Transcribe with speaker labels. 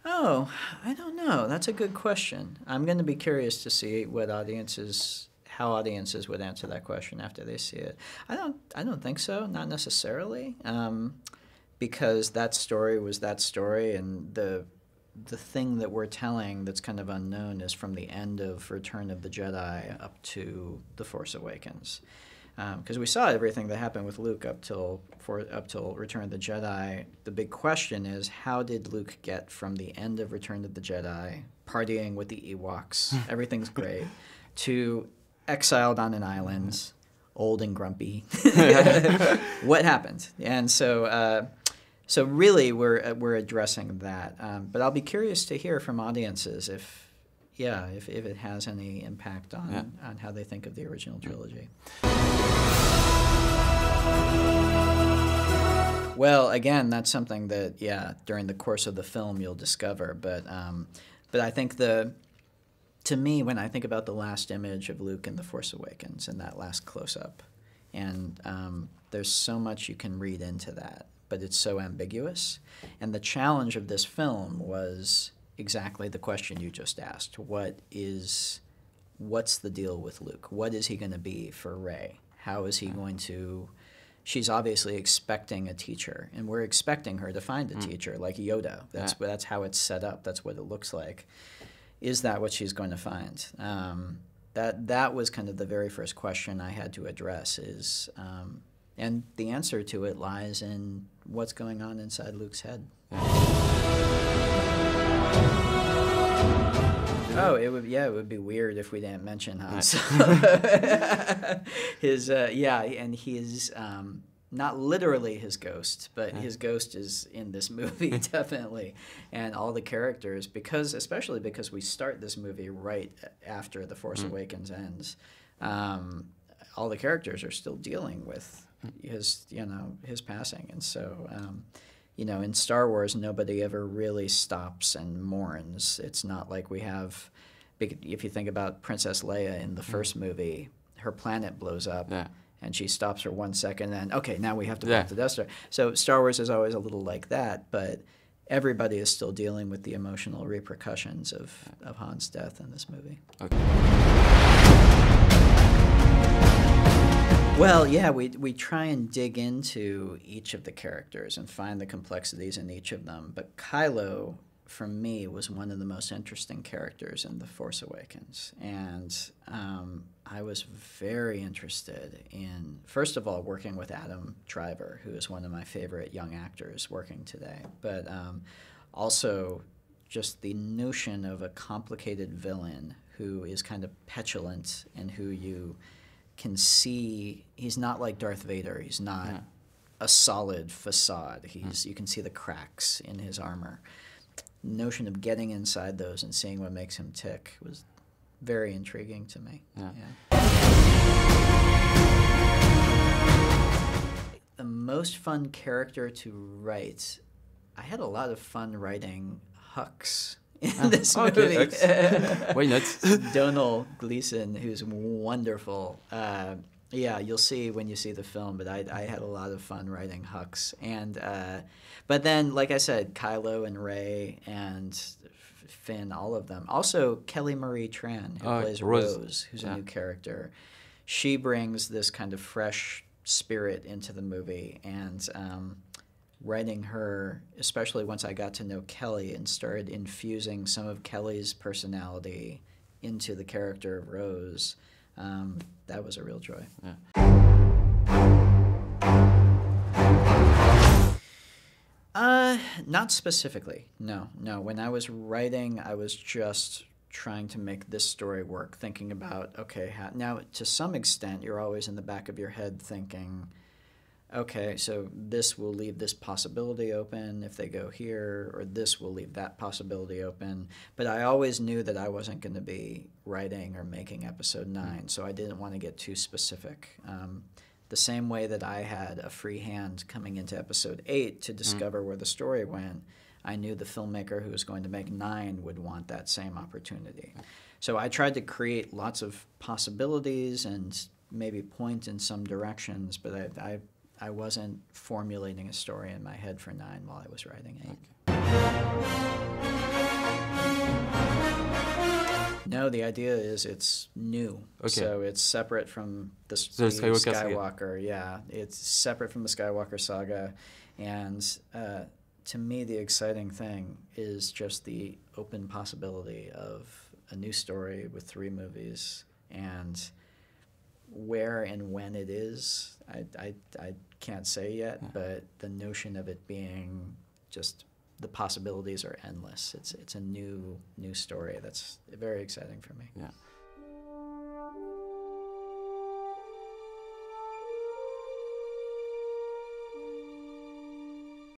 Speaker 1: Oh, I don't know. That's a good question. I'm going to be curious to see how audiences would answer that question after they see it. I don't think so. Not necessarily, because that story was that story, and the thing that we're telling that's kind of unknown is from the end of Return of the Jedi up to The Force Awakens. Because we saw everything that happened with Luke up till Return of the Jedi. The big question is, how did Luke get from the end of Return of the Jedi, partying with the Ewoks, everything's great, to exiled on an island, old and grumpy? What happened? And so really we're addressing that. But I'll be curious to hear from audiences if it has any impact on how they think of the original trilogy. Well, again, that's something that, during the course of the film you'll discover. But I think to me, when I think about the last image of Luke in The Force Awakens and that last close-up, and there's so much you can read into that, but it's so ambiguous. And the challenge of this film was exactly the question you just asked. What's the deal with Luke? What is he going to be for Rey? How is he going to... She's obviously expecting a teacher, and we're expecting her to find a teacher, like Yoda. That's how it's set up. That's what it looks like. Is that what she's going to find? That was kind of the very first question I had to address and the answer to it lies in what's going on inside Luke's head. Oh, it would be weird if we didn't mention Han Solo. And he's not literally his ghost, but his ghost is in this movie definitely, and all the characters, especially because we start this movie right after The Force Awakens ends. All the characters are still dealing with his passing, and so. In Star Wars, nobody ever really stops and mourns. It's not like we have, if you think about Princess Leia in the first movie, her planet blows up, and she stops for 1 second, and okay, now we have to put the Death Star. So Star Wars is always a little like that, but everybody is still dealing with the emotional repercussions of Han's death in this movie. Okay. Well, we try and dig into each of the characters and find the complexities in each of them. But Kylo, for me, was one of the most interesting characters in The Force Awakens. And I was very interested in, first of all, working with Adam Driver, who is one of my favorite young actors working today. But also just the notion of a complicated villain who is kind of petulant and who you can see he's not like Darth Vader. He's not a solid facade. You can see the cracks in his armor. The notion of getting inside those and seeing what makes him tick was very intriguing to me. The most fun character to write, I had a lot of fun writing Hux in this movie.
Speaker 2: Why not?
Speaker 1: Domhnall Gleeson, who's wonderful. You'll see when you see the film, but I had a lot of fun writing Hux. But then, like I said, Kylo and Rey and Finn, all of them. Also, Kelly Marie Tran, who plays Rose, who's a new character. She brings this kind of fresh spirit into the movie, and writing her, especially once I got to know Kelly and started infusing some of Kelly's personality into the character of Rose, that was a real joy. Not specifically, no. When I was writing, I was just trying to make this story work, thinking about, okay, now to some extent you're always in the back of your head thinking, okay, so this will leave this possibility open if they go here, or this will leave that possibility open. But I always knew that I wasn't going to be writing or making episode 9, so I didn't want to get too specific. The same way that I had a free hand coming into episode 8 to discover where the story went, I knew the filmmaker who was going to make 9 would want that same opportunity. So I tried to create lots of possibilities and maybe point in some directions, but I wasn't formulating a story in my head for 9 while I was writing 8. No, the idea is it's new.
Speaker 2: Okay.
Speaker 1: So it's separate from the
Speaker 2: Skywalker saga.
Speaker 1: Skywalker. Yeah, it's separate from the Skywalker saga. And to me, the exciting thing is just the open possibility of a new story with 3 movies, and where and when it is, I can't say yet, but the notion of it being just the possibilities are endless. It's a new story that's very exciting for me.
Speaker 2: Yeah.